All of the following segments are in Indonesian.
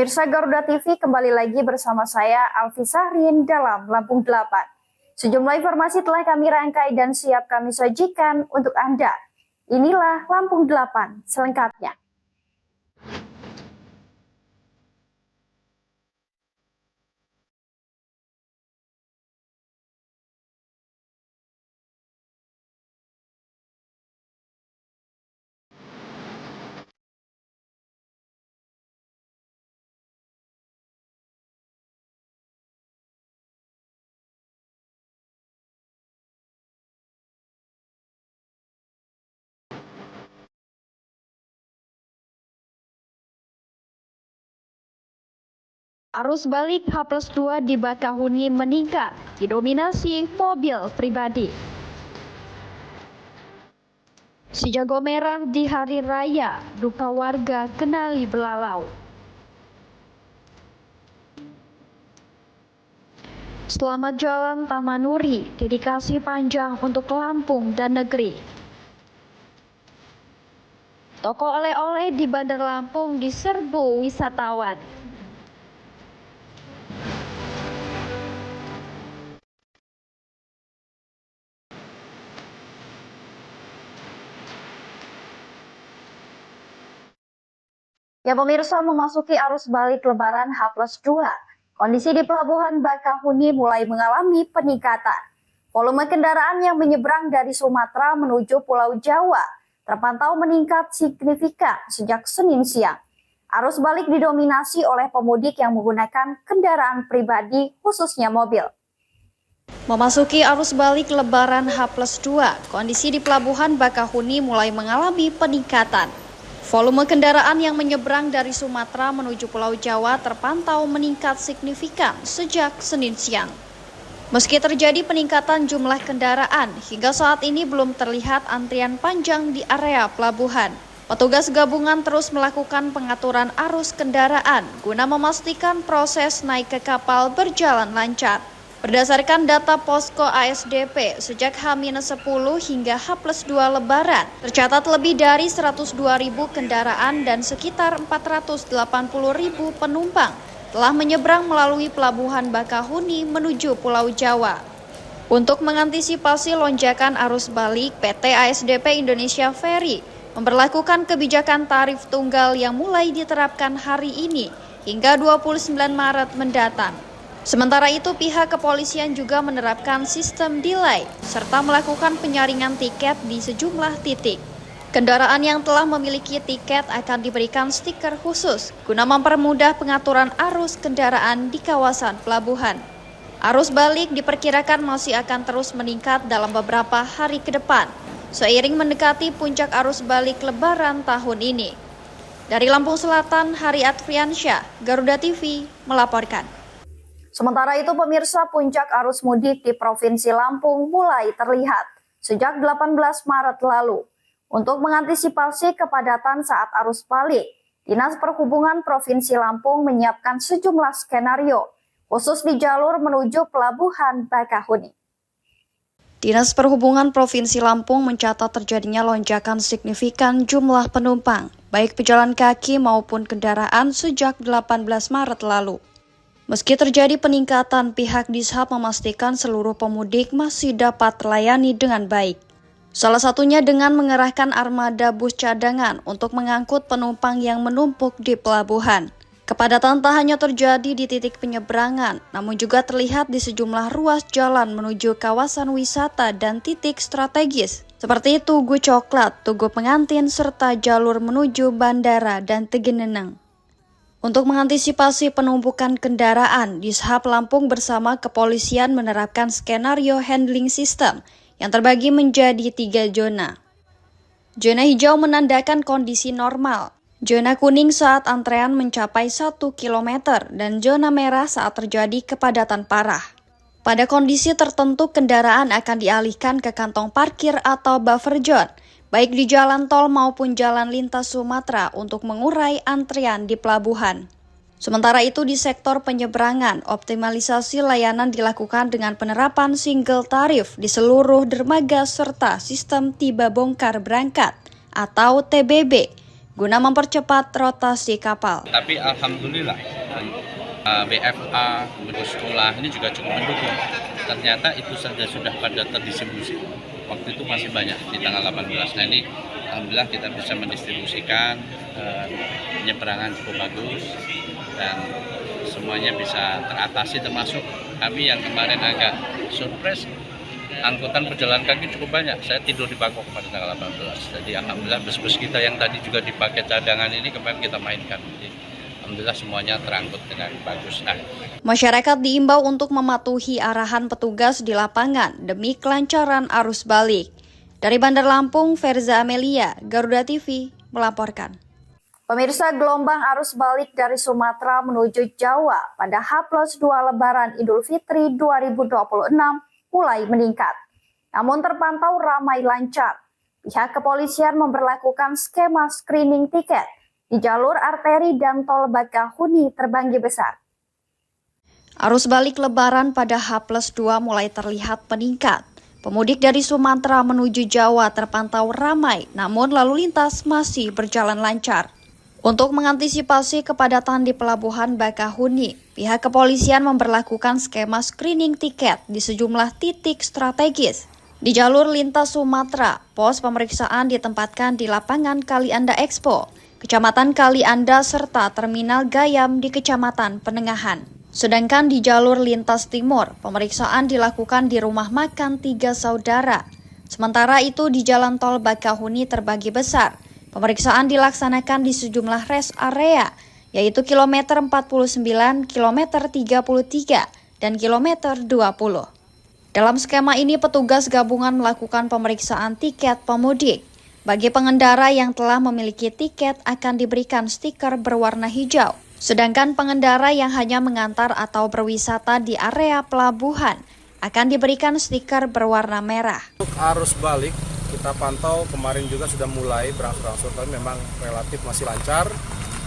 Pemirsa Garuda TV kembali lagi bersama saya Alfi Sahrin dalam Lampung 8. Sejumlah informasi telah kami rangkai dan siap kami sajikan untuk Anda. Inilah Lampung 8 selengkapnya. Arus balik H+2 di Bakahuni meningkat, didominasi mobil pribadi. Sejago merah di hari raya, duka warga kenali belalau. Selamat Jalan Tamanuri, dedikasi panjang untuk Lampung dan negeri. Toko oleh-oleh di Bandar Lampung diserbu wisatawan. Ya pemirsa, memasuki arus balik Lebaran H+2, kondisi di Pelabuhan Bakahuni mulai mengalami peningkatan. Volume kendaraan yang menyeberang dari Sumatera menuju Pulau Jawa terpantau meningkat signifikan sejak Senin siang. Arus balik didominasi oleh pemudik yang menggunakan kendaraan pribadi, khususnya mobil. Memasuki arus balik Lebaran H+2, kondisi di Pelabuhan Bakahuni mulai mengalami peningkatan. Volume kendaraan yang menyeberang dari Sumatera menuju Pulau Jawa terpantau meningkat signifikan sejak Senin siang. Meski terjadi peningkatan jumlah kendaraan, hingga saat ini belum terlihat antrian panjang di area pelabuhan. Petugas gabungan terus melakukan pengaturan arus kendaraan guna memastikan proses naik ke kapal berjalan lancar. Berdasarkan data Posko ASDP, sejak H-10 hingga H+2 Lebaran, tercatat lebih dari 102.000 kendaraan dan sekitar 480.000 penumpang telah menyeberang melalui Pelabuhan Bakahuni menuju Pulau Jawa. Untuk mengantisipasi lonjakan arus balik, PT ASDP Indonesia Ferry memberlakukan kebijakan tarif tunggal yang mulai diterapkan hari ini hingga 29 Maret mendatang. Sementara itu, pihak kepolisian juga menerapkan sistem delay serta melakukan penyaringan tiket di sejumlah titik. Kendaraan yang telah memiliki tiket akan diberikan stiker khusus guna mempermudah pengaturan arus kendaraan di kawasan pelabuhan. Arus balik diperkirakan masih akan terus meningkat dalam beberapa hari ke depan, seiring mendekati puncak arus balik Lebaran tahun ini. Dari Lampung Selatan, Hari Adriansyah, Garuda TV melaporkan. Sementara itu pemirsa, puncak arus mudik di Provinsi Lampung mulai terlihat sejak 18 Maret lalu. Untuk mengantisipasi kepadatan saat arus balik, Dinas Perhubungan Provinsi Lampung menyiapkan sejumlah skenario, khusus di jalur menuju Pelabuhan Bakahuni. Dinas Perhubungan Provinsi Lampung mencatat terjadinya lonjakan signifikan jumlah penumpang, baik pejalan kaki maupun kendaraan sejak 18 Maret lalu. Meski terjadi peningkatan, pihak Dishub memastikan seluruh pemudik masih dapat terlayani dengan baik. Salah satunya dengan mengerahkan armada bus cadangan untuk mengangkut penumpang yang menumpuk di pelabuhan. Kepadatan tak hanya terjadi di titik penyeberangan, namun juga terlihat di sejumlah ruas jalan menuju kawasan wisata dan titik strategis, seperti Tugu Coklat, Tugu Pengantin, serta jalur menuju bandara dan Tegeneneng. Untuk mengantisipasi penumpukan kendaraan, Dishub Lampung bersama kepolisian menerapkan skenario handling system yang terbagi menjadi 3 zona. Zona hijau menandakan kondisi normal, zona kuning saat antrean mencapai 1 km, dan zona merah saat terjadi kepadatan parah. Pada kondisi tertentu, kendaraan akan dialihkan ke kantong parkir atau buffer zone, baik di jalan tol maupun jalan lintas Sumatera untuk mengurai antrian di pelabuhan. Sementara itu di sektor penyeberangan, optimalisasi layanan dilakukan dengan penerapan single tarif di seluruh dermaga serta sistem tiba bongkar berangkat atau TBB guna mempercepat rotasi kapal. Tapi alhamdulillah BFA, sekolah ini juga cukup mendukung. Ternyata itu saja sudah pada terdistribusi. Waktu itu masih banyak di tanggal 18. Nah ini alhamdulillah kita bisa mendistribusikan, penyeberangan cukup bagus dan semuanya bisa teratasi, termasuk kami yang kemarin agak surprise, angkutan pejalan kaki cukup banyak. Saya tidur di Bangkok pada tanggal 18. Jadi alhamdulillah bus-bus kita yang tadi juga dipakai cadangan ini kemarin kita mainkan. Jadi alhamdulillah semuanya terangkut dengan bagus. Masyarakat diimbau untuk mematuhi arahan petugas di lapangan demi kelancaran arus balik. Dari Bandar Lampung, Verza Amelia, Garuda TV melaporkan. Pemirsa, gelombang arus balik dari Sumatera menuju Jawa pada H+2 Lebaran Idul Fitri 2026 mulai meningkat. Namun terpantau ramai lancar. Pihak kepolisian memberlakukan skema screening tiket di jalur arteri dan tol Bakahuni terbanggi besar. Arus balik Lebaran pada H+2 mulai terlihat meningkat. Pemudik dari Sumatera menuju Jawa terpantau ramai, namun lalu lintas masih berjalan lancar. Untuk mengantisipasi kepadatan di Pelabuhan Bakahuni, pihak kepolisian memberlakukan skema screening tiket di sejumlah titik strategis. Di jalur lintas Sumatera, pos pemeriksaan ditempatkan di lapangan Kalianda Expo, Kecamatan Kalianda serta Terminal Gayam di Kecamatan Penengahan. Sedangkan di jalur lintas timur, pemeriksaan dilakukan di rumah makan 3 saudara. Sementara itu di jalan tol Bakahuni terbagi besar. Pemeriksaan dilaksanakan di sejumlah rest area, yaitu kilometer 49, kilometer 33, dan kilometer 20. Dalam skema ini petugas gabungan melakukan pemeriksaan tiket pemudik. Bagi pengendara yang telah memiliki tiket akan diberikan stiker berwarna hijau. Sedangkan pengendara yang hanya mengantar atau berwisata di area pelabuhan akan diberikan stiker berwarna merah. Untuk arus balik kita pantau kemarin juga sudah mulai berangsur-angsur, tapi memang relatif masih lancar.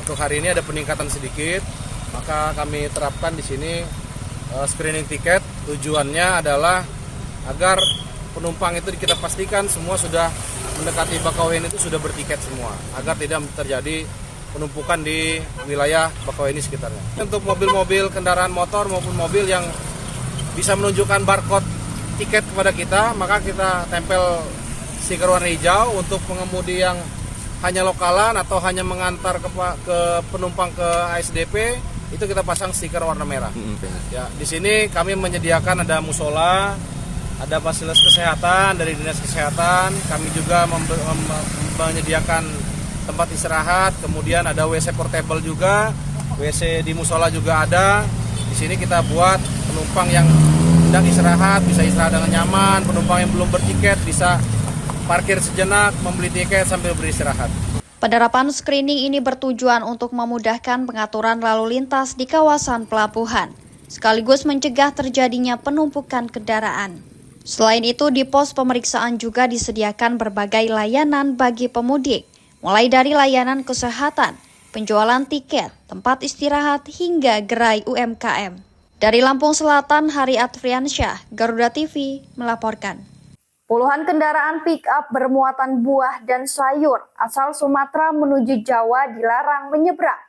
Untuk hari ini ada peningkatan sedikit, maka kami terapkan di sini screening tiket. Tujuannya adalah agar penumpang itu kita pastikan semua sudah mendekati Bakauheni itu sudah bertiket semua, agar tidak terjadi penumpukan di wilayah Bakauheni sekitarnya. Untuk mobil-mobil kendaraan motor maupun mobil yang bisa menunjukkan barcode tiket kepada kita, maka kita tempel stiker warna hijau. Untuk pengemudi yang hanya lokalan atau hanya mengantar ke penumpang ke ASDP, itu kita pasang stiker warna merah. Ya, di sini kami menyediakan ada musola, ada fasilitas kesehatan dari Dinas Kesehatan. Kami juga menyediakan tempat istirahat, kemudian ada WC portable juga, WC di musola juga ada. Di sini kita buat penumpang yang hendak istirahat bisa istirahat dengan nyaman, penumpang yang belum bertiket bisa parkir sejenak, membeli tiket sambil beristirahat. Penerapan screening ini bertujuan untuk memudahkan pengaturan lalu lintas di kawasan pelabuhan, sekaligus mencegah terjadinya penumpukan kendaraan. Selain itu, di pos pemeriksaan juga disediakan berbagai layanan bagi pemudik, mulai dari layanan kesehatan, penjualan tiket, tempat istirahat, hingga gerai UMKM. Dari Lampung Selatan, Hari Adriansyah, Garuda TV melaporkan. Puluhan kendaraan pick-up bermuatan buah dan sayur asal Sumatera menuju Jawa dilarang menyeberang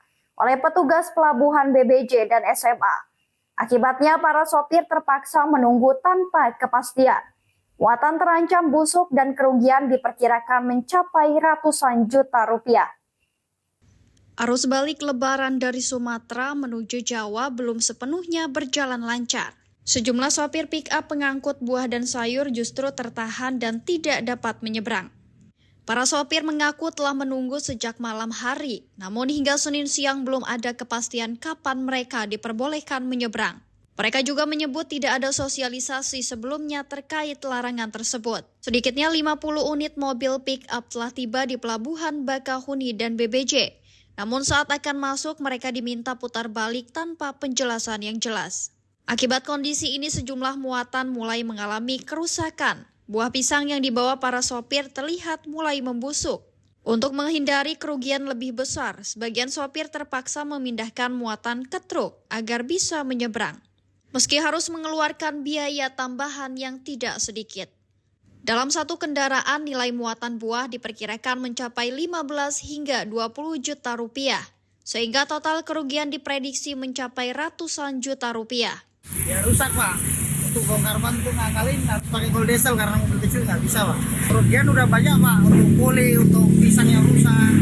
oleh petugas pelabuhan BBJ dan SMA. Akibatnya para sopir terpaksa menunggu tanpa kepastian. Muatan terancam busuk dan kerugian diperkirakan mencapai ratusan juta rupiah. Arus balik Lebaran dari Sumatera menuju Jawa belum sepenuhnya berjalan lancar. Sejumlah sopir pick-up pengangkut buah dan sayur justru tertahan dan tidak dapat menyeberang. Para sopir mengaku telah menunggu sejak malam hari, namun hingga Senin siang belum ada kepastian kapan mereka diperbolehkan menyeberang. Mereka juga menyebut tidak ada sosialisasi sebelumnya terkait larangan tersebut. Sedikitnya 50 unit mobil pick-up telah tiba di Pelabuhan Bakahuni dan BBJ. Namun saat akan masuk mereka diminta putar balik tanpa penjelasan yang jelas. Akibat kondisi ini sejumlah muatan mulai mengalami kerusakan. Buah pisang yang dibawa para sopir terlihat mulai membusuk. Untuk menghindari kerugian lebih besar, sebagian sopir terpaksa memindahkan muatan ke truk agar bisa menyeberang. Meski harus mengeluarkan biaya tambahan yang tidak sedikit. Dalam satu kendaraan, nilai muatan buah diperkirakan mencapai 15 hingga 20 juta rupiah, sehingga total kerugian diprediksi mencapai ratusan juta rupiah. Ya rusak Pak, untuk bongkar ban tuh ngakalin harus pakai gol diesel karena mobil kecil nggak bisa Pak. Kerugian udah banyak Pak, untuk poli, untuk pisang yang rusak,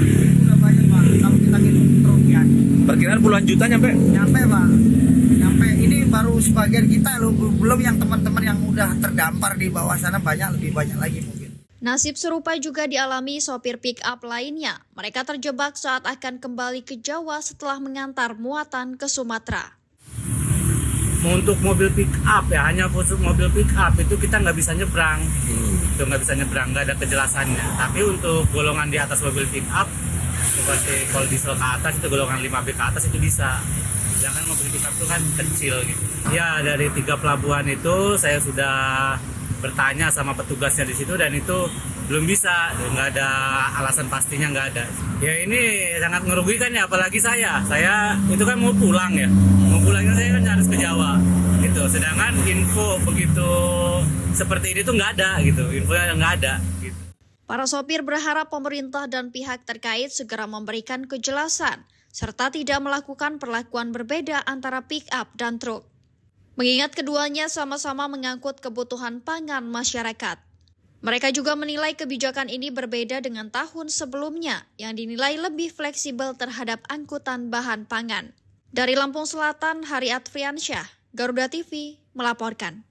udah banyak Pak, kalau kita hitung kerugian. Perkiraan puluhan juta nyampe? Nyampe Pak, nyampe. Ini baru sebagian kita loh, belum yang teman-teman yang udah terdampar di bawah sana banyak, lebih banyak lagi mungkin. Nasib serupa juga dialami sopir pick-up lainnya. Mereka terjebak saat akan kembali ke Jawa setelah mengantar muatan ke Sumatera. Untuk mobil pick up ya, hanya khusus mobil pick up itu kita nggak bisa nyebrang, itu nggak bisa nyebrang, nggak ada kejelasannya. Tapi untuk golongan di atas mobil pick up, seperti kalau diesel ke atas itu golongan 5B ke atas itu bisa. Jangan mobil pick up itu kan kecil gitu. Ya dari 3 pelabuhan itu saya sudah bertanya sama petugasnya di situ dan itu belum bisa, nggak ada alasan pastinya, nggak ada. Ya ini sangat merugikan ya, apalagi saya itu kan mau pulang ya, mau pulangnya saya kan harus ke Jawa gitu. Sedangkan info begitu seperti ini tuh nggak ada gitu, infonya nggak ada. Gitu. Para sopir berharap pemerintah dan pihak terkait segera memberikan kejelasan serta tidak melakukan perlakuan berbeda antara pick-up dan truk. Mengingat keduanya sama-sama mengangkut kebutuhan pangan masyarakat. Mereka juga menilai kebijakan ini berbeda dengan tahun sebelumnya yang dinilai lebih fleksibel terhadap angkutan bahan pangan. Dari Lampung Selatan, Hari Adriansyah, Garuda TV melaporkan.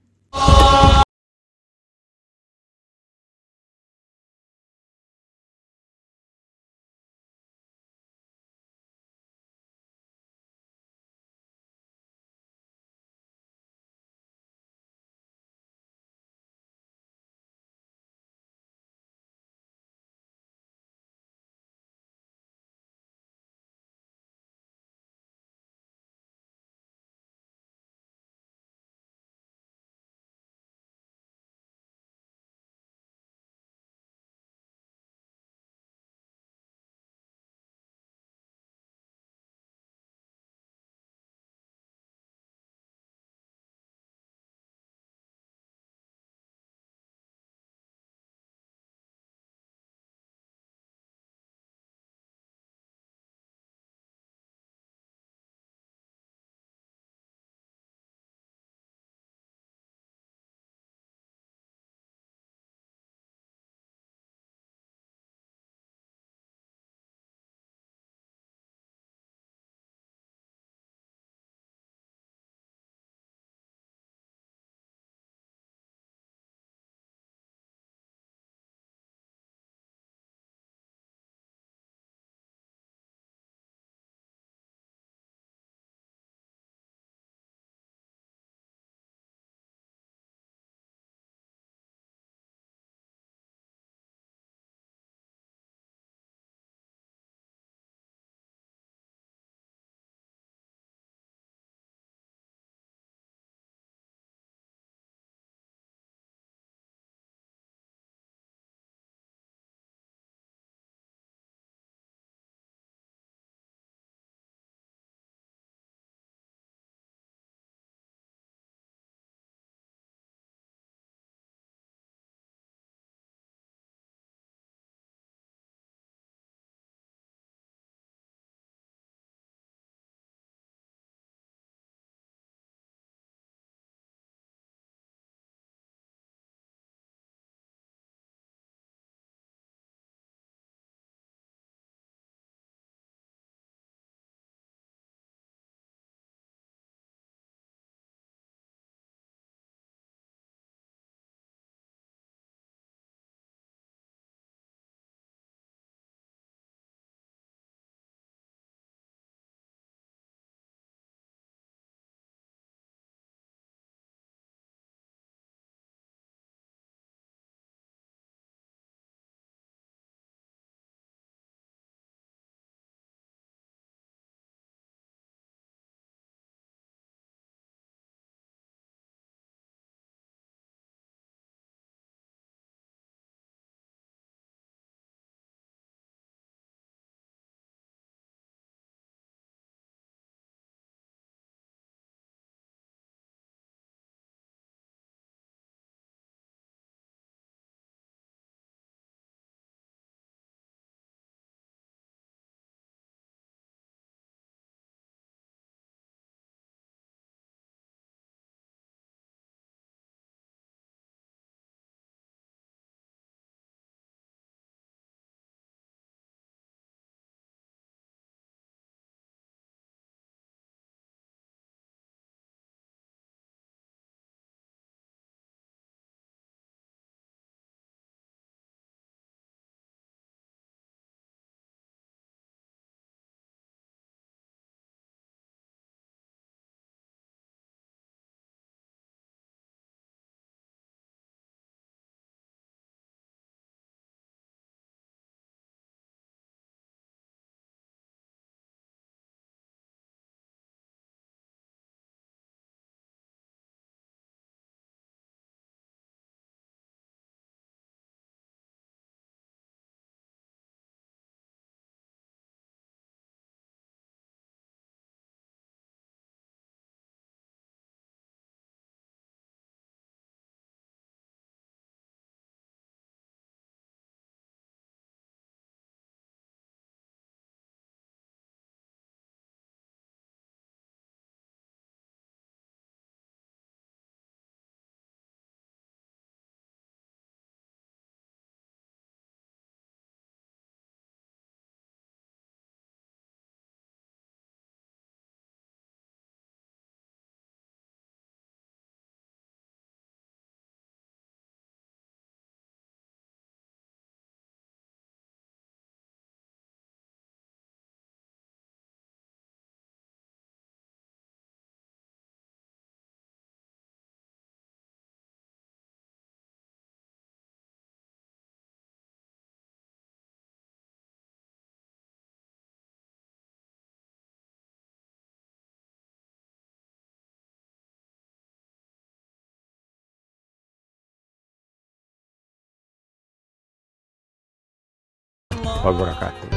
wabarakatuh.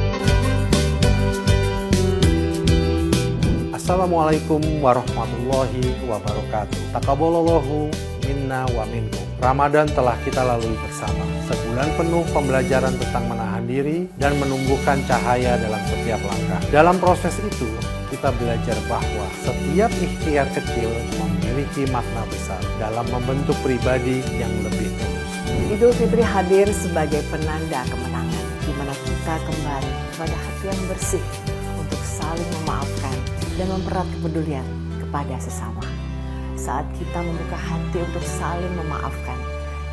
Assalamualaikum warahmatullahi wabarakatuh. Taqabbalallahu minna wa minkum. Ramadan telah kita lalui bersama. Sebulan penuh pembelajaran tentang menahan diri dan menumbuhkan cahaya dalam setiap langkah. Dalam proses itu, kita belajar bahwa setiap ikhtiar kecil memiliki makna besar dalam membentuk pribadi yang lebih tulus. Idul Fitri hadir sebagai penanda kemenangan, di mana kita kembali kepada hati yang bersih untuk saling memaafkan dan mempererat kepedulian kepada sesama. Saat kita membuka hati untuk saling memaafkan,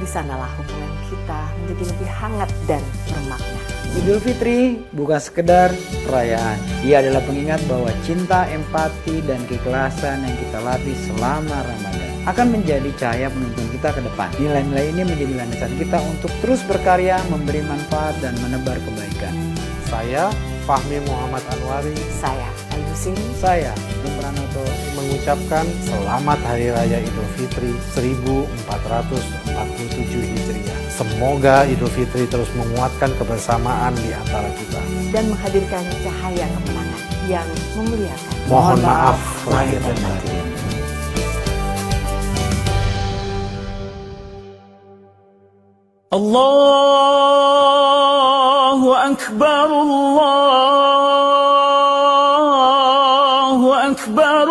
di sanalah hubungan kita menjadi lebih hangat dan bermakna. Idul Fitri bukan sekedar perayaan. Ia adalah pengingat bahwa cinta, empati, dan keikhlasan yang kita latih selama Ramadan akan menjadi cahaya penuntun kita ke depan. Nilai-nilai ini menjadi landasan kita untuk terus berkarya, memberi manfaat, dan menebar kebaikan. Saya, Fahmi Muhammad Anwari. Saya, Ayu Sini. Saya, Pranoto, mengucapkan Selamat Hari Raya Idul Fitri 1447 Hijriah. Semoga Idul Fitri terus menguatkan kebersamaan di antara kita dan menghadirkan cahaya kemenangan yang memuliakan. Mohon maaf lahir dan batin. Allahu Akbar, Allahu Akbar,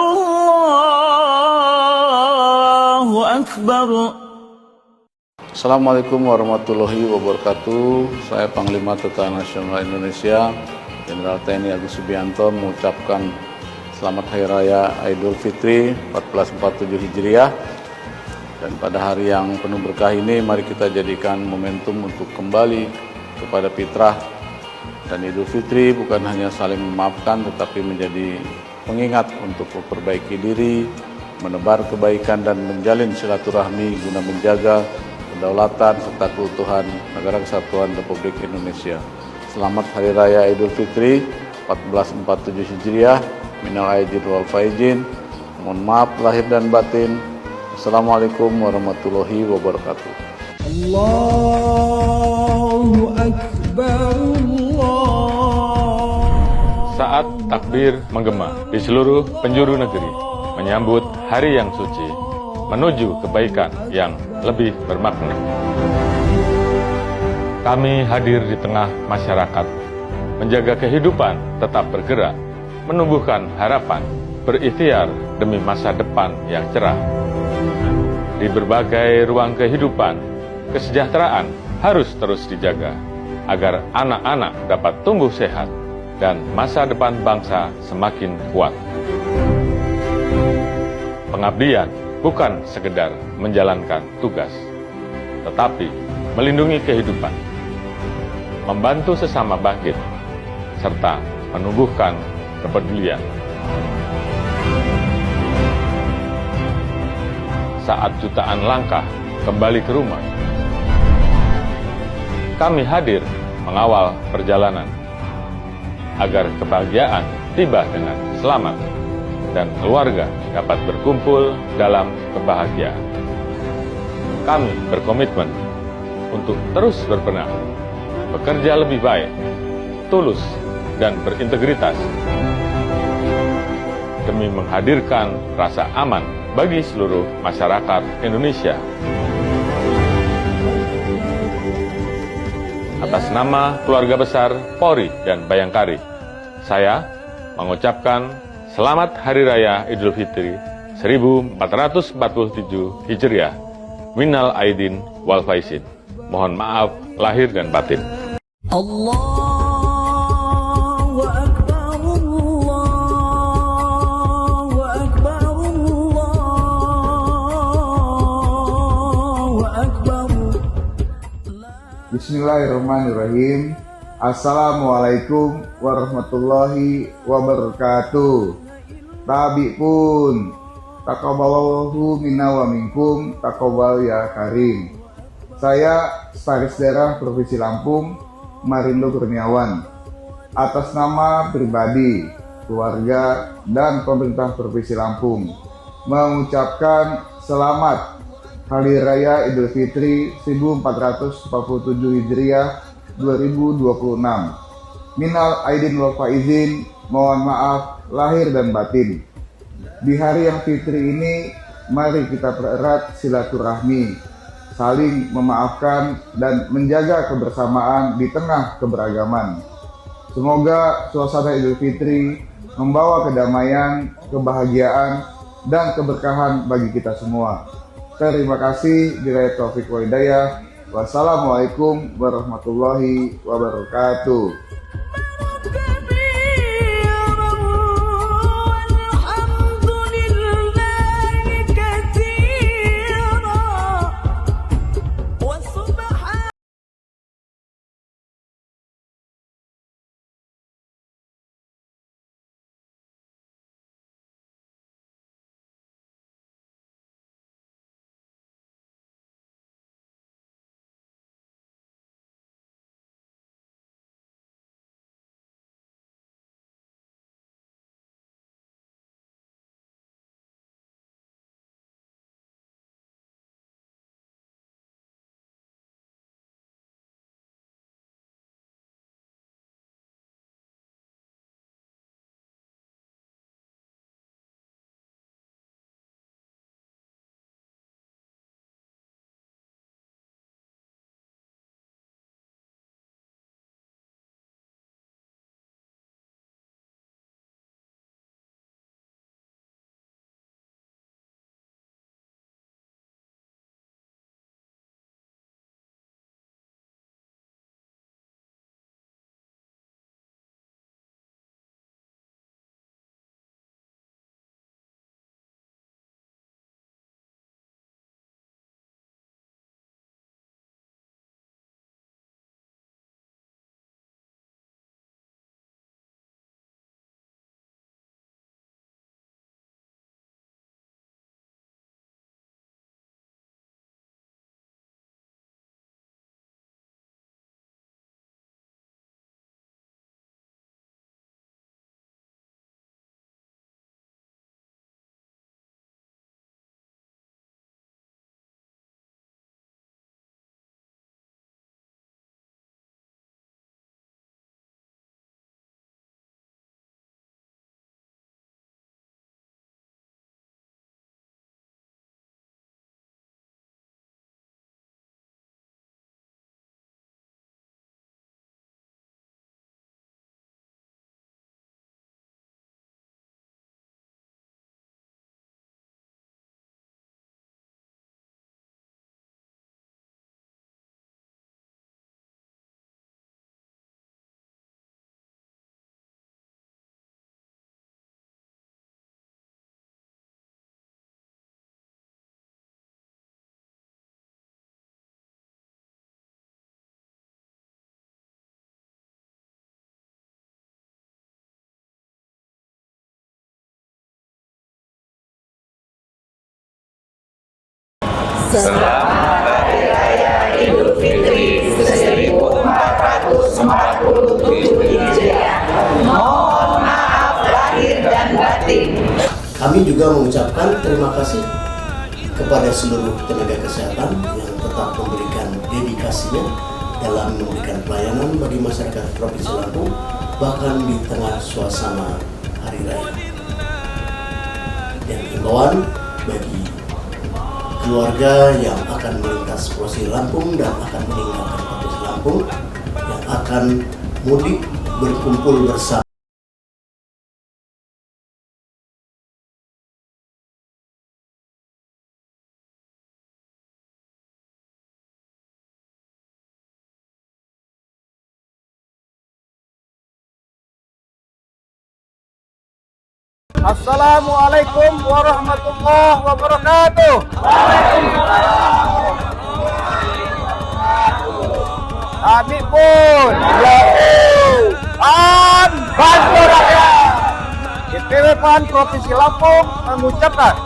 Allahu Akbar. Assalamualaikum warahmatullahi wabarakatuh. Saya Panglima Tentara Nasional Indonesia, Jenderal TNI Agus Subianto, mengucapkan Selamat Hari Raya Idul Fitri 1447 Hijriah. Dan pada hari yang penuh berkah ini, mari kita jadikan momentum untuk kembali kepada fitrah. Dan Idul Fitri bukan hanya saling memaafkan, tetapi menjadi pengingat untuk memperbaiki diri, menebar kebaikan, dan menjalin silaturahmi guna menjaga kedaulatan serta keutuhan Negara Kesatuan Republik Indonesia. Selamat Hari Raya Idul Fitri 1447 Hijriah. Minal aidin wal faizin. Mohon maaf lahir dan batin. Assalamualaikum warahmatullahi wabarakatuh. Allahu Akbar, Allah. Saat takbir menggema di seluruh penjuru negeri menyambut hari yang suci menuju kebaikan yang lebih bermakna. Kami hadir di tengah masyarakat, menjaga kehidupan tetap bergerak, menumbuhkan harapan, berikhtiar demi masa depan yang cerah. Di berbagai ruang kehidupan, kesejahteraan harus terus dijaga agar anak-anak dapat tumbuh sehat dan masa depan bangsa semakin kuat. Pengabdian bukan sekedar menjalankan tugas, tetapi melindungi kehidupan, membantu sesama bangkit, serta menumbuhkan kepedulian. Saat jutaan langkah kembali ke rumah, kami hadir mengawal perjalanan agar kebahagiaan tiba dengan selamat dan keluarga dapat berkumpul dalam kebahagiaan. Kami berkomitmen untuk terus berbenah, bekerja lebih baik, tulus, dan berintegritas demi menghadirkan rasa aman bagi seluruh masyarakat Indonesia. Atas nama keluarga besar Polri dan Bayangkari, saya mengucapkan Selamat Hari Raya Idul Fitri 1447 Hijriah. Minal aidin wal faizin. Mohon maaf lahir dan batin. Allahu Akbar, Allahu Akbar, Allahu Akbar. Bismillahirrahmanirrahim. Assalamualaikum warahmatullahi wabarakatuh. Tabi pun taqabbalallahu minna wa minkum, taqabbal ya karim. Saya Sekretaris Daerah Provinsi Lampung, Marindo Kurniawan, atas nama pribadi, keluarga, dan pemerintah Provinsi Lampung mengucapkan selamat Hari Raya Idul Fitri 1447 Hijriah 2026. Minal aidin wal faizin, mohon maaf lahir dan batin. Di hari yang fitri ini, mari kita pererat silaturahmi, saling memaafkan dan menjaga kebersamaan di tengah keberagaman. Semoga suasana Idul Fitri membawa kedamaian, kebahagiaan, dan keberkahan bagi kita semua. Terima kasih. Billahi taufiq wal hidayah. Wassalamualaikum warahmatullahi wabarakatuh. Selamat Hari Raya Idul Fitri 1447 Hijriah. Mohon maaf lahir dan batin. Kami juga mengucapkan terima kasih kepada seluruh tenaga kesehatan yang tetap memberikan dedikasinya dalam memberikan pelayanan bagi masyarakat Provinsi Lampung, bahkan di tengah suasana Hari Raya. Dan himbauan bagi keluarga yang akan melintas Provinsi Lampung dan akan meninggalkan Provinsi Lampung, yang akan mudik berkumpul bersama. Assalamualaikum warahmatullahi wabarakatuh. Kami pun bantu rakyat. DPW PAN Provinsi Lampung mengucapkan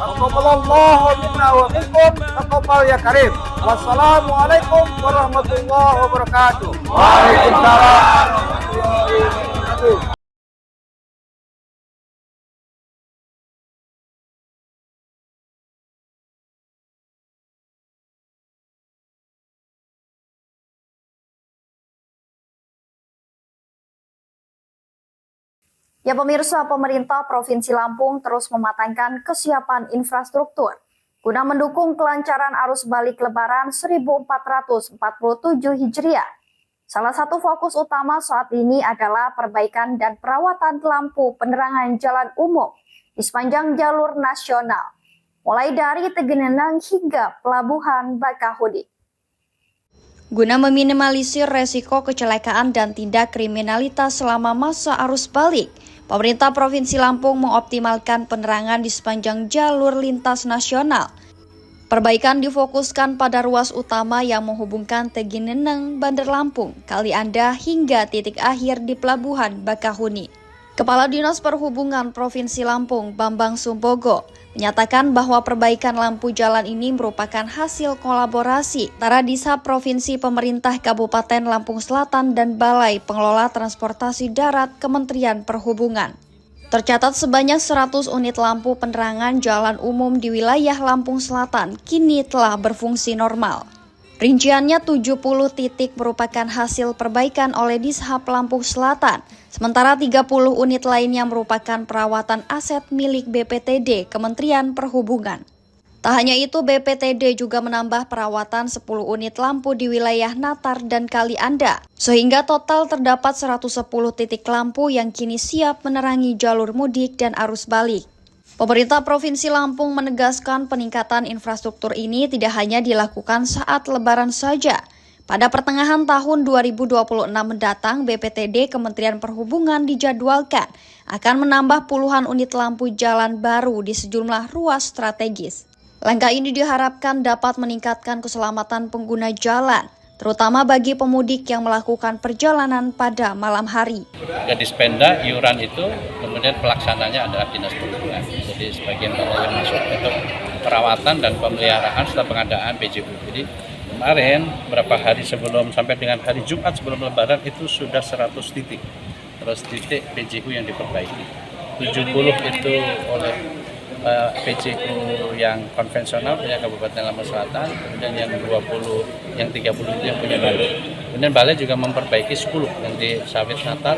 Taqabbalallahu minna wa minkum, taqabbal ya karim. Wassalamualaikum warahmatullahi wabarakatuh. Waalaikumsalam. Ya pemirsa, pemerintah Provinsi Lampung terus mematangkan kesiapan infrastruktur guna mendukung kelancaran arus balik Lebaran 1447 Hijriah. Salah satu fokus utama saat ini adalah perbaikan dan perawatan lampu penerangan jalan umum di sepanjang jalur nasional, mulai dari Tegenenang hingga Pelabuhan Bakahuni. Guna meminimalisir resiko kecelakaan dan tindak kriminalitas selama masa arus balik, pemerintah Provinsi Lampung mengoptimalkan penerangan di sepanjang jalur lintas nasional. Perbaikan difokuskan pada ruas utama yang menghubungkan Tegenenang, Bandar Lampung, Kalianda hingga titik akhir di Pelabuhan Bakahuni. Kepala Dinas Perhubungan Provinsi Lampung, Bambang Sumbogo, menyatakan bahwa perbaikan lampu jalan ini merupakan hasil kolaborasi antara Dishab Provinsi Pemerintah Kabupaten Lampung Selatan dan Balai Pengelola Transportasi Darat Kementerian Perhubungan. Tercatat sebanyak 100 unit lampu penerangan jalan umum di wilayah Lampung Selatan kini telah berfungsi normal. Rinciannya 70 titik merupakan hasil perbaikan oleh Dishab Lampung Selatan, sementara 30 unit lainnya merupakan perawatan aset milik BPTD Kementerian Perhubungan. Tak hanya itu, BPTD juga menambah perawatan 10 unit lampu di wilayah Natar dan Kalianda, sehingga total terdapat 110 titik lampu yang kini siap menerangi jalur mudik dan arus balik. Pemerintah Provinsi Lampung menegaskan peningkatan infrastruktur ini tidak hanya dilakukan saat Lebaran saja. Pada pertengahan tahun 2026 mendatang, BPTD Kementerian Perhubungan dijadwalkan akan menambah puluhan unit lampu jalan baru di sejumlah ruas strategis. Langkah ini diharapkan dapat meningkatkan keselamatan pengguna jalan, terutama bagi pemudik yang melakukan perjalanan pada malam hari. Ke Dispenda, iuran itu kemudian pelaksananya adalah Dinas Perhubungan. Jadi sebagian kalau yang masuk itu perawatan dan pemeliharaan setelah pengadaan PJU. Jadi kemarin berapa hari sebelum sampai dengan hari Jumat sebelum Lebaran itu sudah 100 titik. Terus titik PJU yang diperbaiki. 70 itu oleh PJU yang konvensional punya Kabupaten Lampung Selatan, kemudian yang 30 itu yang punya Balai. Kemudian Balai juga memperbaiki 10 yang di Sawit Natar,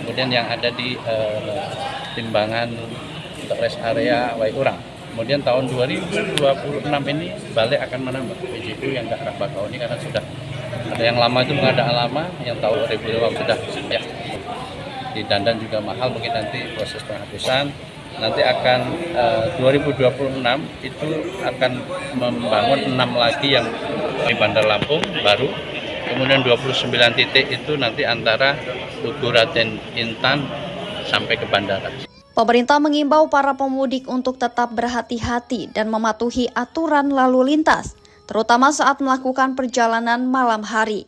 kemudian yang ada di Timbangan untuk rest area Waiurang. Kemudian tahun 2026 ini Balai akan menambah PJU yang ke arah Bakahuni karena sudah ada yang lama itu pengadaan lama, yang tahun 2020 sudah ya. Di Dandan juga mahal, mungkin nanti proses penghapusan. Nanti akan 2026 itu akan membangun 6 lagi yang di Bandar Lampung baru. Kemudian 29 titik itu nanti antara Tugu Raden Intan sampai ke bandara. Pemerintah mengimbau para pemudik untuk tetap berhati-hati dan mematuhi aturan lalu lintas, terutama saat melakukan perjalanan malam hari.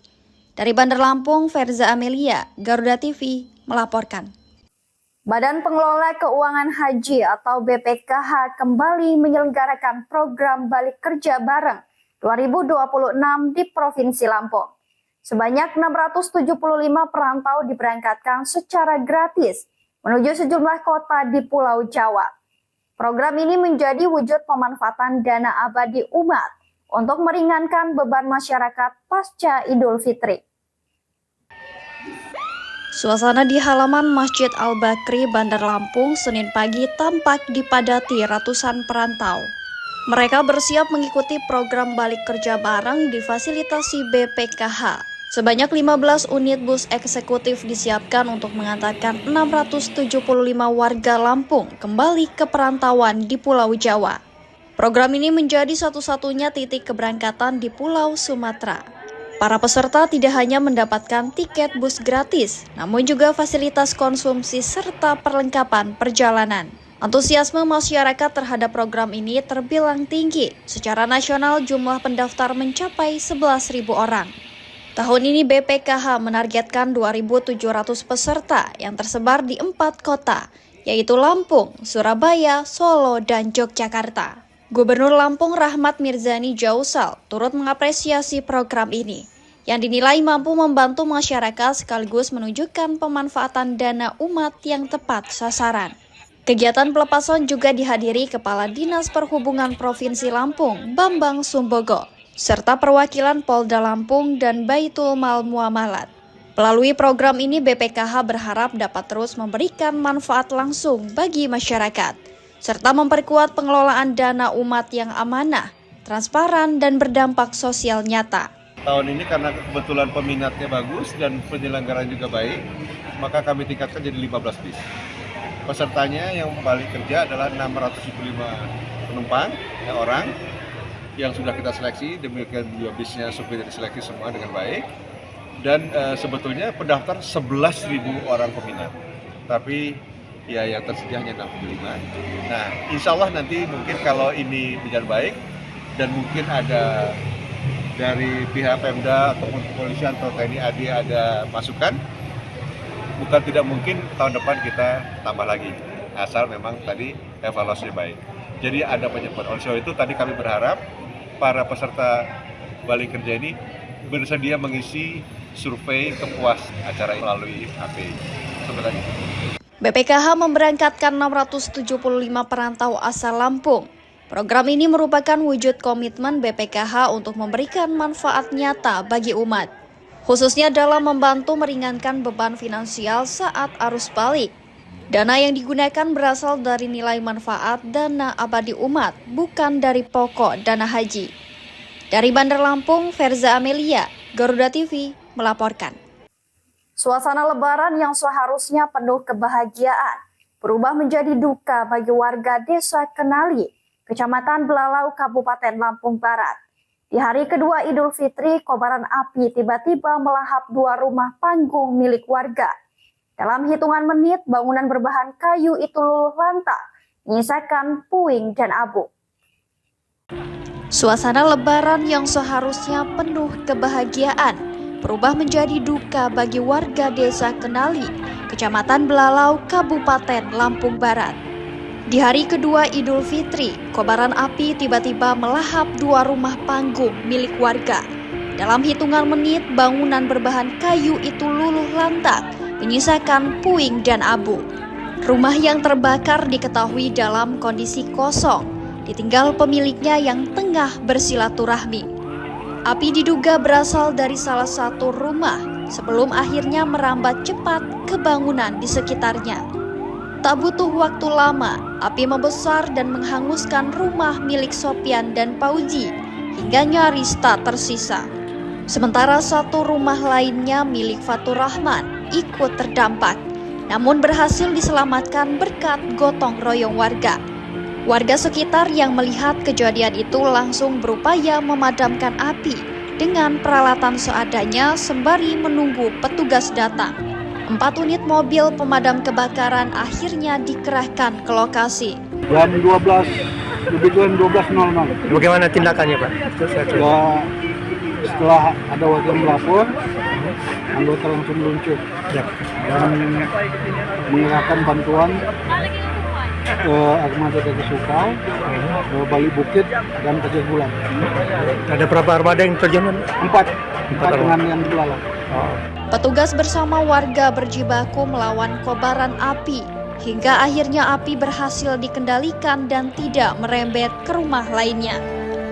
Dari Bandar Lampung, Ferza Amelia, Garuda TV, melaporkan. Badan Pengelola Keuangan Haji atau BPKH kembali menyelenggarakan program Balik Kerja Bareng 2026 di Provinsi Lampung. Sebanyak 675 perantau diberangkatkan secara gratis menuju sejumlah kota di Pulau Jawa. Program ini menjadi wujud pemanfaatan dana abadi umat untuk meringankan beban masyarakat pasca Idul Fitri. Suasana di halaman Masjid Al-Bakri, Bandar Lampung, Senin pagi tampak dipadati ratusan perantau. Mereka bersiap mengikuti program Balik Kerja Bareng difasilitasi BPKH. Sebanyak 15 unit bus eksekutif disiapkan untuk mengantarkan 675 warga Lampung kembali ke perantauan di Pulau Jawa. Program ini menjadi satu-satunya titik keberangkatan di Pulau Sumatera. Para peserta tidak hanya mendapatkan tiket bus gratis, namun juga fasilitas konsumsi serta perlengkapan perjalanan. Antusiasme masyarakat terhadap program ini terbilang tinggi. Secara nasional jumlah pendaftar mencapai 11.000 orang. Tahun ini BPKH menargetkan 2.700 peserta yang tersebar di 4 kota, yaitu Lampung, Surabaya, Solo, dan Yogyakarta. Gubernur Lampung Rahmat Mirzani Jausal turut mengapresiasi program ini, yang dinilai mampu membantu masyarakat sekaligus menunjukkan pemanfaatan dana umat yang tepat sasaran. Kegiatan pelepasan juga dihadiri Kepala Dinas Perhubungan Provinsi Lampung, Bambang Sumbogo, serta perwakilan Polda Lampung dan Baitul Mal Muamalat. Melalui program ini, BPKH berharap dapat terus memberikan manfaat langsung bagi masyarakat, serta memperkuat pengelolaan dana umat yang amanah, transparan, dan berdampak sosial nyata. Tahun ini karena kebetulan peminatnya bagus dan penyelenggaraan juga baik, maka kami tingkatkan jadi 15 bis. Pesertanya yang balik kerja adalah 675 penumpang, orang yang sudah kita seleksi, demikian juga bisnya supir diseleksi semua dengan baik. Dan sebetulnya pendaftar 11.000 orang peminat, tapi ya yang tersedia hanya 65. Nah, insya Allah nanti mungkin kalau ini berjalan baik dan mungkin ada dari pihak Pemda ataupun kepolisian atau TNI AD ada masukan, bukan tidak mungkin tahun depan kita tambah lagi, asal memang tadi evaluasinya baik. Jadi ada penyesuaian. Oleh sebab itu tadi kami berharap para peserta balik kerja ini bersedia mengisi survei kepuas acara melalui HP. Sebenarnya. BPKH memberangkatkan 675 perantau asal Lampung. Program ini merupakan wujud komitmen BPKH untuk memberikan manfaat nyata bagi umat, khususnya dalam membantu meringankan beban finansial saat arus balik. Dana yang digunakan berasal dari nilai manfaat dana abadi umat, bukan dari pokok dana haji. Dari Bandar Lampung, Verza Amelia, Garuda TV, melaporkan. Suasana Lebaran yang seharusnya penuh kebahagiaan berubah menjadi duka bagi warga Desa Kenali, Kecamatan Belalau, Kabupaten Lampung Barat. Di hari kedua Idul Fitri, kobaran api tiba-tiba melahap 2 rumah panggung milik warga. Dalam hitungan menit, bangunan berbahan kayu itu luluh lantak, menyisakan puing dan abu. Suasana Lebaran yang seharusnya penuh kebahagiaan berubah menjadi duka bagi warga Desa Kenali, Kecamatan Belalau, Kabupaten Lampung Barat. Di hari kedua Idul Fitri, kobaran api tiba-tiba melahap 2 rumah panggung milik warga. Dalam hitungan menit, bangunan berbahan kayu itu luluh lantak, menyisakan puing dan abu. Rumah yang terbakar diketahui dalam kondisi kosong, ditinggal pemiliknya yang tengah bersilaturahmi. Api diduga berasal dari salah satu rumah sebelum akhirnya merambat cepat ke bangunan di sekitarnya. Tak butuh waktu lama, api membesar dan menghanguskan rumah milik Sopian dan Pauji hingga nyaris tak tersisa. Sementara satu rumah lainnya milik Fatur Rahman ikut terdampak, namun berhasil diselamatkan berkat gotong royong warga. Warga sekitar yang melihat kejadian itu langsung berupaya memadamkan api dengan peralatan seadanya sembari menunggu petugas datang. 4 unit mobil pemadam kebakaran akhirnya dikerahkan ke lokasi. Jam 12, lebih kurang 12.00. Bagaimana tindakannya, Pak? Setelah ada warga melapor, anggota langsung meluncur dan mengerahkan bantuan ke Armada Daga Sukau, Bali Bukit, dan Kajah Bulan. Ada berapa armada yang terjun? 4 dengan yang belalang. Petugas bersama warga berjibaku melawan kobaran api, hingga akhirnya api berhasil dikendalikan dan tidak merembet ke rumah lainnya.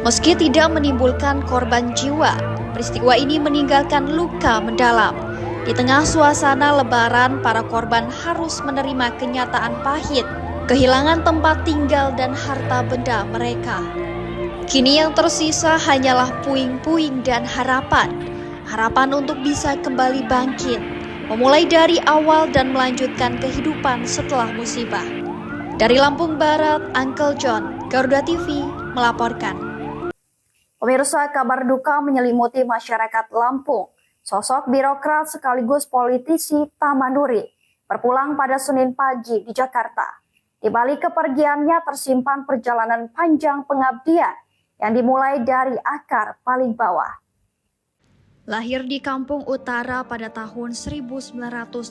Meski tidak menimbulkan korban jiwa, peristiwa ini meninggalkan luka mendalam. Di tengah suasana Lebaran, para korban harus menerima kenyataan pahit, kehilangan tempat tinggal dan harta benda mereka. Kini yang tersisa hanyalah puing-puing dan harapan untuk bisa kembali bangkit, memulai dari awal dan melanjutkan kehidupan setelah musibah. Dari Lampung Barat, Uncle John, Garuda TV, melaporkan. Pemirsa, kabar duka menyelimuti masyarakat Lampung. Sosok birokrat sekaligus politisi Tamanuri berpulang pada Senin pagi di Jakarta. Di balik kepergiannya tersimpan perjalanan panjang pengabdian yang dimulai dari akar paling bawah. Lahir di Kampung Utara pada tahun 1952,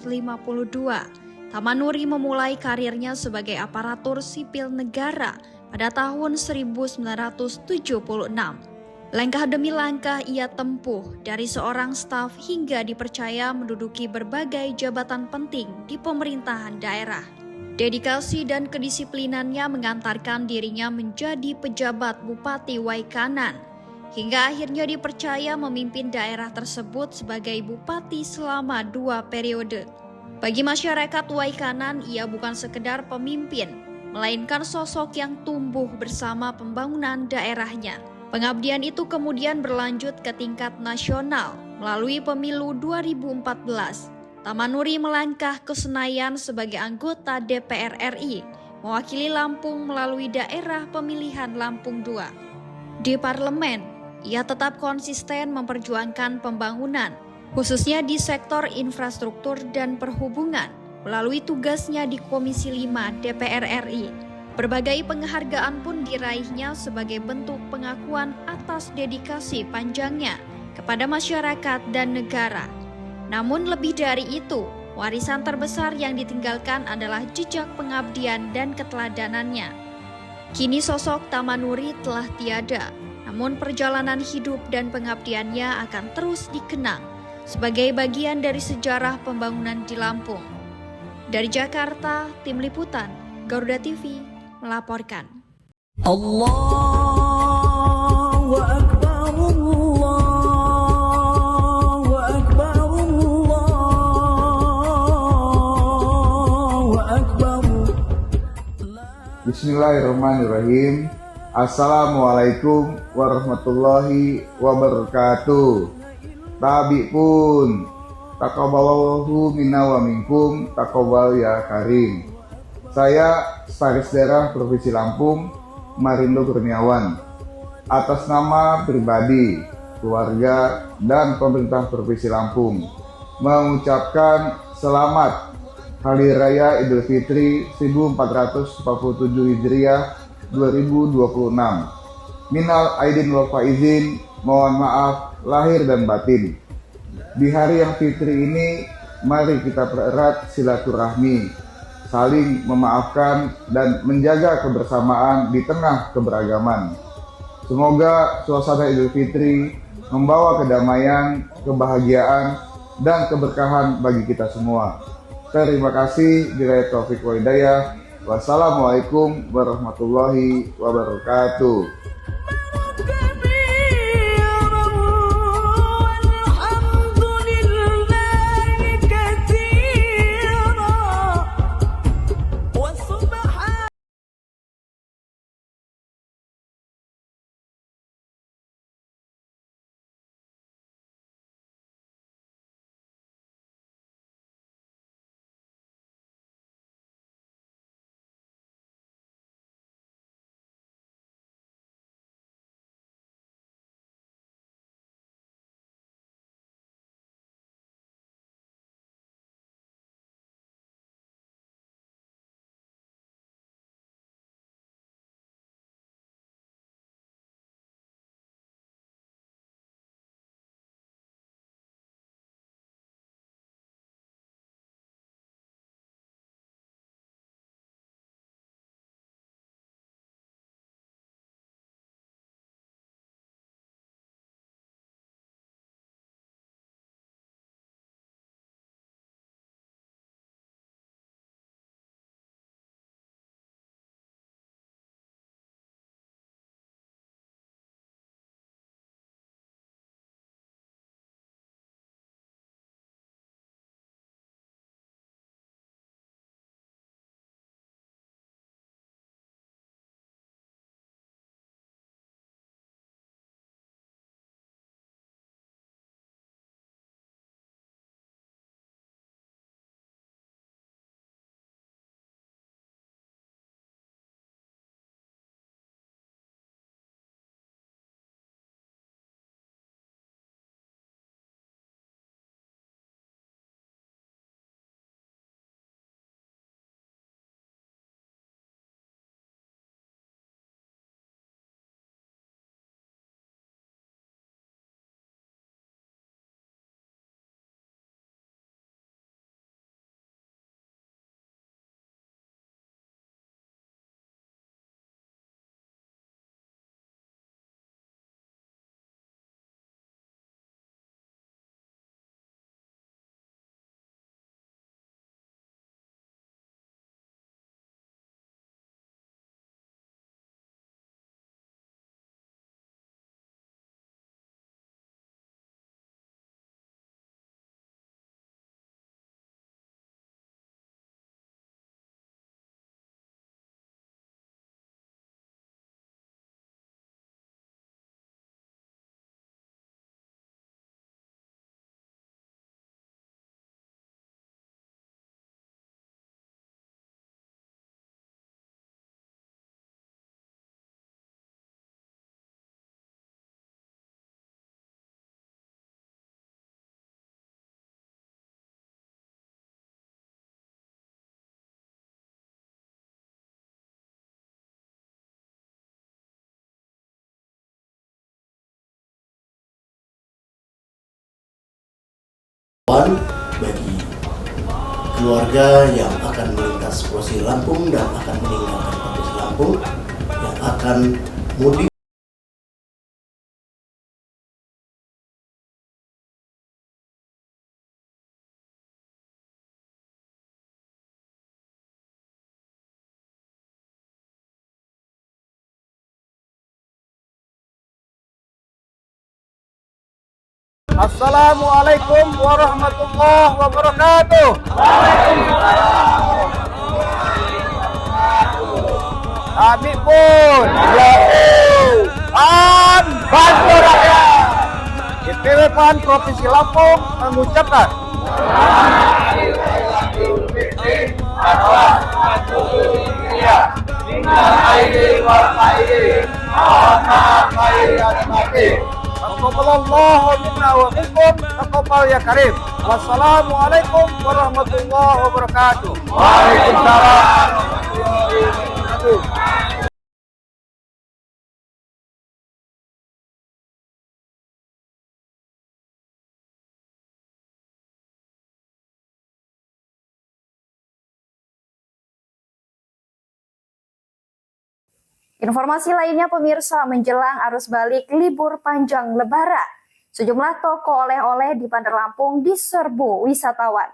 Tamanuri memulai karirnya sebagai aparatur sipil negara pada tahun 1976. Langkah demi langkah ia tempuh dari seorang staf hingga dipercaya menduduki berbagai jabatan penting di pemerintahan daerah. Dedikasi dan kedisiplinannya mengantarkan dirinya menjadi pejabat Bupati Waikanan hingga akhirnya dipercaya memimpin daerah tersebut sebagai bupati selama 2 periode. Bagi masyarakat Waikanan, ia bukan sekedar pemimpin, melainkan sosok yang tumbuh bersama pembangunan daerahnya. Pengabdian itu kemudian berlanjut ke tingkat nasional melalui pemilu 2014. Tamanuri melangkah ke Senayan sebagai anggota DPR RI, mewakili Lampung melalui daerah pemilihan Lampung II. Di parlemen, ia tetap konsisten memperjuangkan pembangunan, khususnya di sektor infrastruktur dan perhubungan, melalui tugasnya di Komisi 5 DPR RI. Berbagai penghargaan pun diraihnya sebagai bentuk pengakuan atas dedikasi panjangnya kepada masyarakat dan negara. Namun lebih dari itu, warisan terbesar yang ditinggalkan adalah jejak pengabdian dan keteladanannya. Kini sosok Tamanuri telah tiada, namun perjalanan hidup dan pengabdiannya akan terus dikenang sebagai bagian dari sejarah pembangunan di Lampung. Dari Jakarta, Tim Liputan Garuda TV melaporkan. Allahu Akbar, Allahu Akbar, Allahu Akbar. Bismillahirrahmanirrahim. Assalamualaikum warahmatullahi wabarakatuh. Tabi pun taqabbalallahu minna wa minkum taqabbal ya karim. Saya Sekretaris Daerah Provinsi Lampung, Marindo Kurniawan, atas nama pribadi, keluarga, dan pemerintah Provinsi Lampung mengucapkan selamat Hari Raya Idul Fitri 1447 Hijriah 2026. Minal aidin wal faizin, mohon maaf lahir dan batin. Di hari yang fitri ini, mari kita pererat silaturahmi, saling memaafkan dan menjaga kebersamaan di tengah keberagaman. Semoga suasana Idul Fitri membawa kedamaian, kebahagiaan, dan keberkahan bagi kita semua. Terima kasih. Billahi taufiq wal hidayah. Wassalamualaikum warahmatullahi wabarakatuh. Bagi keluarga yang akan melintas Provinsi Lampung dan akan meninggalkan Provinsi Lampung, yang akan mudik. Assalamualaikum warahmatullahi wabarakatuh. Kami pun PAN bantu rakyat. DPW PAN Provinsi Lampung mengucapkan Taqabbalallahu minna wa minkum, taqabbal ya karim. Wassalamualaikum warahmatullahi wabarakatuh. Waalaikumsalam warahmatullahi wabarakatuh. Informasi lainnya pemirsa, menjelang arus balik libur panjang Lebaran, sejumlah toko oleh-oleh di Bandar Lampung diserbu wisatawan.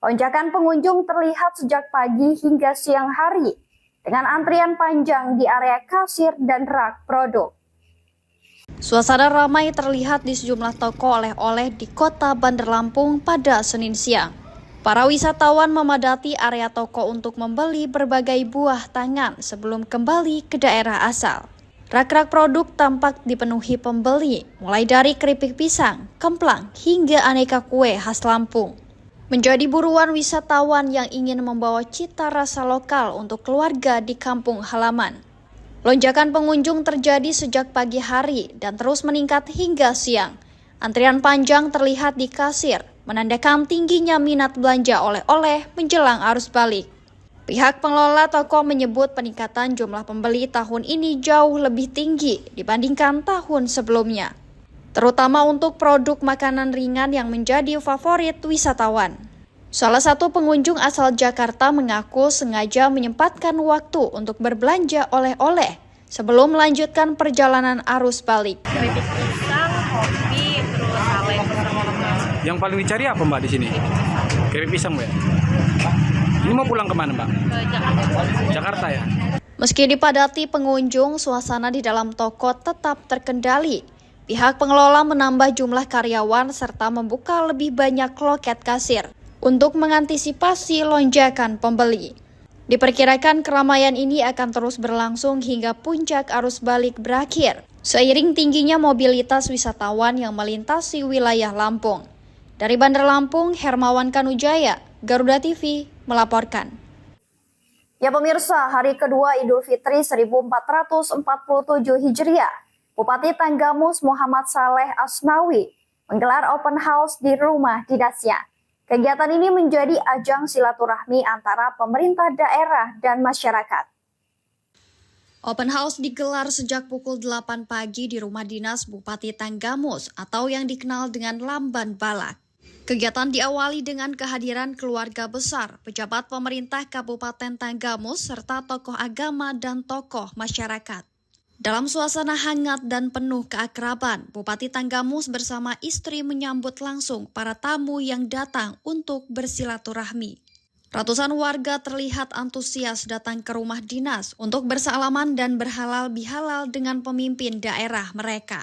Lonjakan pengunjung terlihat sejak pagi hingga siang hari, dengan antrian panjang di area kasir dan rak produk. Suasana ramai terlihat di sejumlah toko oleh-oleh di kota Bandar Lampung pada Senin siang. Para wisatawan memadati area toko untuk membeli berbagai buah tangan sebelum kembali ke daerah asal. Rak-rak produk tampak dipenuhi pembeli, mulai dari keripik pisang, kemplang, hingga aneka kue khas Lampung. Menjadi buruan wisatawan yang ingin membawa cita rasa lokal untuk keluarga di kampung halaman. Lonjakan pengunjung terjadi sejak pagi hari dan terus meningkat hingga siang. Antrian panjang terlihat di kasir, menandakan tingginya minat belanja oleh-oleh menjelang arus balik. Pihak pengelola toko menyebut peningkatan jumlah pembeli tahun ini jauh lebih tinggi dibandingkan tahun sebelumnya, terutama untuk produk makanan ringan yang menjadi favorit wisatawan. Salah satu pengunjung asal Jakarta mengaku sengaja menyempatkan waktu untuk berbelanja oleh-oleh sebelum melanjutkan perjalanan arus balik. Keripik pisang, kopi, terus salad. Yang paling dicari apa Mbak di sini? Keripik pisang ya? Ini mau pulang kemana Mbak? Ke Jakarta. Jakarta ya? Meski dipadati pengunjung, suasana di dalam toko tetap terkendali. Pihak pengelola menambah jumlah karyawan serta membuka lebih banyak loket kasir untuk mengantisipasi lonjakan pembeli. Diperkirakan keramaian ini akan terus berlangsung hingga puncak arus balik berakhir, seiring tingginya mobilitas wisatawan yang melintasi wilayah Lampung. Dari Bandar Lampung, Hermawan Kanujaya, Garuda TV, melaporkan. Ya pemirsa, hari kedua Idul Fitri 1447 Hijriah, Bupati Tanggamus Muhammad Saleh Asnawi menggelar open house di rumah dinasnya. Kegiatan ini menjadi ajang silaturahmi antara pemerintah daerah dan masyarakat. Open house digelar sejak pukul 8 pagi di rumah dinas Bupati Tanggamus atau yang dikenal dengan Lamban Balak. Kegiatan diawali dengan kehadiran keluarga besar, pejabat pemerintah Kabupaten Tanggamus, serta tokoh agama dan tokoh masyarakat. Dalam suasana hangat dan penuh keakraban, Bupati Tanggamus bersama istri menyambut langsung para tamu yang datang untuk bersilaturahmi. Ratusan warga terlihat antusias datang ke rumah dinas untuk bersalaman dan berhalal bihalal dengan pemimpin daerah mereka.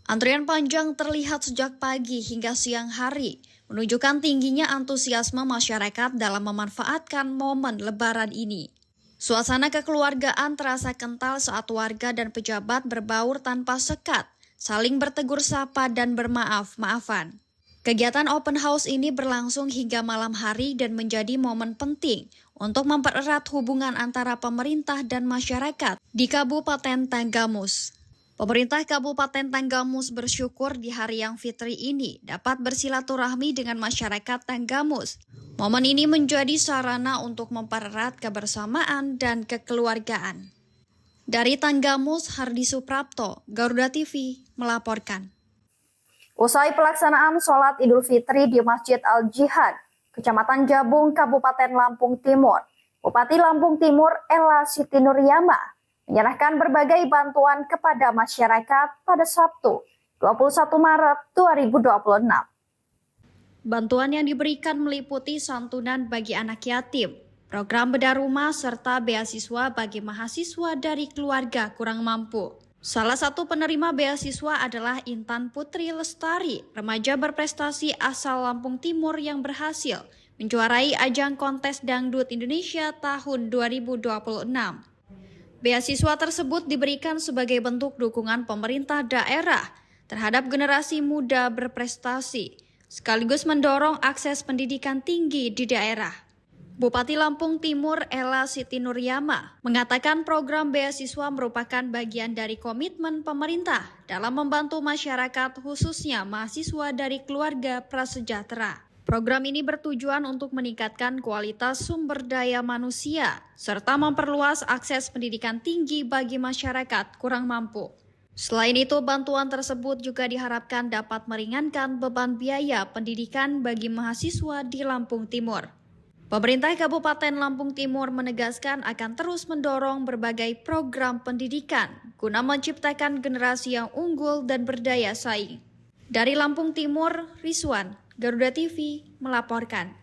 Antrian panjang terlihat sejak pagi hingga siang hari, menunjukkan tingginya antusiasme masyarakat dalam memanfaatkan momen Lebaran ini. Suasana kekeluargaan terasa kental saat warga dan pejabat berbaur tanpa sekat, saling bertegur sapa dan bermaaf-maafan. Kegiatan open house ini berlangsung hingga malam hari dan menjadi momen penting untuk mempererat hubungan antara pemerintah dan masyarakat di Kabupaten Tanggamus. Pemerintah Kabupaten Tanggamus bersyukur di hari yang fitri ini dapat bersilaturahmi dengan masyarakat Tanggamus. Momen ini menjadi sarana untuk mempererat kebersamaan dan kekeluargaan. Dari Tanggamus, Hardi Suprapto, Garuda TV, melaporkan. Usai pelaksanaan sholat Idul Fitri di Masjid Al-Jihad, Kecamatan Jabung, Kabupaten Lampung Timur, Bupati Lampung Timur Ella Siti Nuryama menyerahkan berbagai bantuan kepada masyarakat pada Sabtu, 21 Maret 2026. Bantuan yang diberikan meliputi santunan bagi anak yatim, program bedah rumah, serta beasiswa bagi mahasiswa dari keluarga kurang mampu. Salah satu penerima beasiswa adalah Intan Putri Lestari, remaja berprestasi asal Lampung Timur yang berhasil menjuarai ajang kontes dangdut Indonesia tahun 2026. Beasiswa tersebut diberikan sebagai bentuk dukungan pemerintah daerah terhadap generasi muda berprestasi, sekaligus mendorong akses pendidikan tinggi di daerah. Bupati Lampung Timur Ella Siti Nuryama mengatakan program beasiswa merupakan bagian dari komitmen pemerintah dalam membantu masyarakat, khususnya mahasiswa dari keluarga prasejahtera. Program ini bertujuan untuk meningkatkan kualitas sumber daya manusia serta memperluas akses pendidikan tinggi bagi masyarakat kurang mampu. Selain itu, bantuan tersebut juga diharapkan dapat meringankan beban biaya pendidikan bagi mahasiswa di Lampung Timur. Pemerintah Kabupaten Lampung Timur menegaskan akan terus mendorong berbagai program pendidikan guna menciptakan generasi yang unggul dan berdaya saing. Dari Lampung Timur, Rizwan, Garuda TV melaporkan.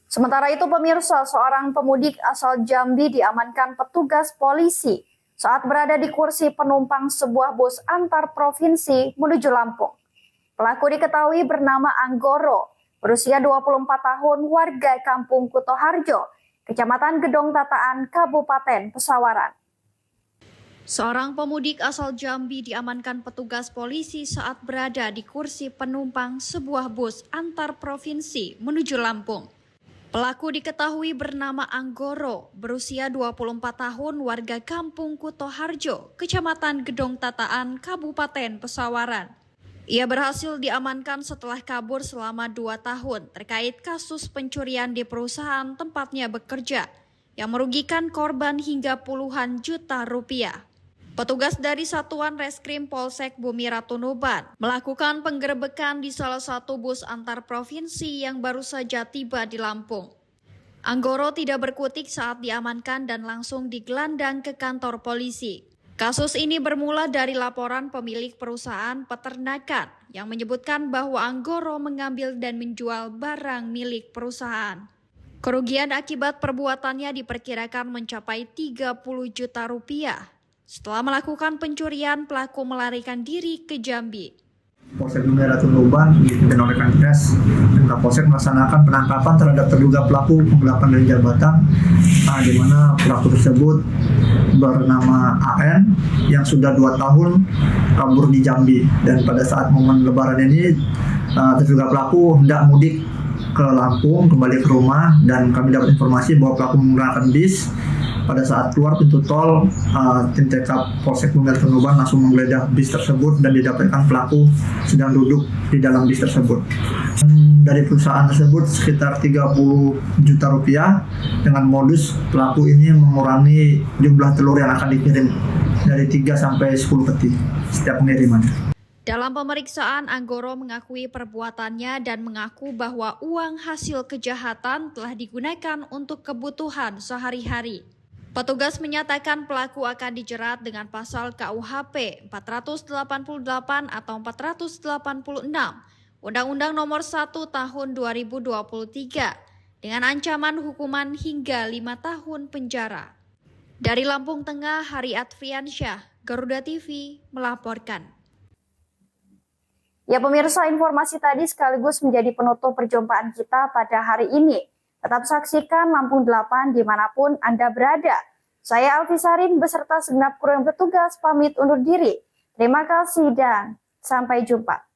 Sementara itu pemirsa, seorang pemudik asal Jambi diamankan petugas polisi saat berada di kursi penumpang sebuah bus antar provinsi menuju Lampung. Pelaku diketahui bernama Anggoro, berusia 24 tahun, warga Kampung Kutoharjo, Kecamatan Gedong Tataan, Kabupaten Pesawaran. Seorang pemudik asal Jambi diamankan petugas polisi saat berada di kursi penumpang sebuah bus antar provinsi menuju Lampung. Pelaku diketahui bernama Anggoro, berusia 24 tahun, warga Kampung Kutoharjo, Kecamatan Gedong Tataan, Kabupaten Pesawaran. Ia berhasil diamankan setelah kabur selama 2 tahun terkait kasus pencurian di perusahaan tempatnya bekerja yang merugikan korban hingga puluhan juta rupiah. Petugas dari Satuan Reskrim Polsek Bumi Ratu Nuban melakukan penggerebekan di salah satu bus antar provinsi yang baru saja tiba di Lampung. Anggoro tidak berkutik saat diamankan dan langsung digelandang ke kantor polisi. Kasus ini bermula dari laporan pemilik perusahaan peternakan yang menyebutkan bahwa Anggoro mengambil dan menjual barang milik perusahaan. Kerugian akibat perbuatannya diperkirakan mencapai 30 juta rupiah. Setelah melakukan pencurian, pelaku melarikan diri ke Jambi. Polsek Bumi Ratu Nuban dipimpin oleh Kandes dan Kapolsek melaksanakan penangkapan terhadap terduga pelaku penggelapan dari jabatan, di mana pelaku tersebut bernama AN yang sudah 2 tahun kabur di Jambi, dan pada saat momen Lebaran ini terduga pelaku hendak mudik ke Lampung kembali ke rumah, dan kami dapat informasi bahwa pelaku menggunakan bis. Pada saat keluar pintu tol, tim TK Polsek Bumi Ratu Nuban langsung menggeledah bis tersebut dan didapatkan pelaku sedang duduk di dalam bis tersebut. Dari perusahaan tersebut sekitar 30 juta rupiah dengan modus pelaku ini mengurangi jumlah telur yang akan dikirim dari 3 sampai 10 peti setiap pengirimannya. Dalam pemeriksaan, Anggoro mengakui perbuatannya dan mengaku bahwa uang hasil kejahatan telah digunakan untuk kebutuhan sehari-hari. Petugas menyatakan pelaku akan dijerat dengan pasal KUHP 488 atau 486, Undang-Undang Nomor 1 Tahun 2023, dengan ancaman hukuman hingga 5 tahun penjara. Dari Lampung Tengah, Hari Adriansyah, Garuda TV melaporkan. Ya pemirsa, informasi tadi sekaligus menjadi penutup perjumpaan kita pada hari ini. Tetap saksikan Lampung 8 dimanapun Anda berada. Saya Alfisarin beserta segenap kru yang bertugas pamit undur diri. Terima kasih dan sampai jumpa.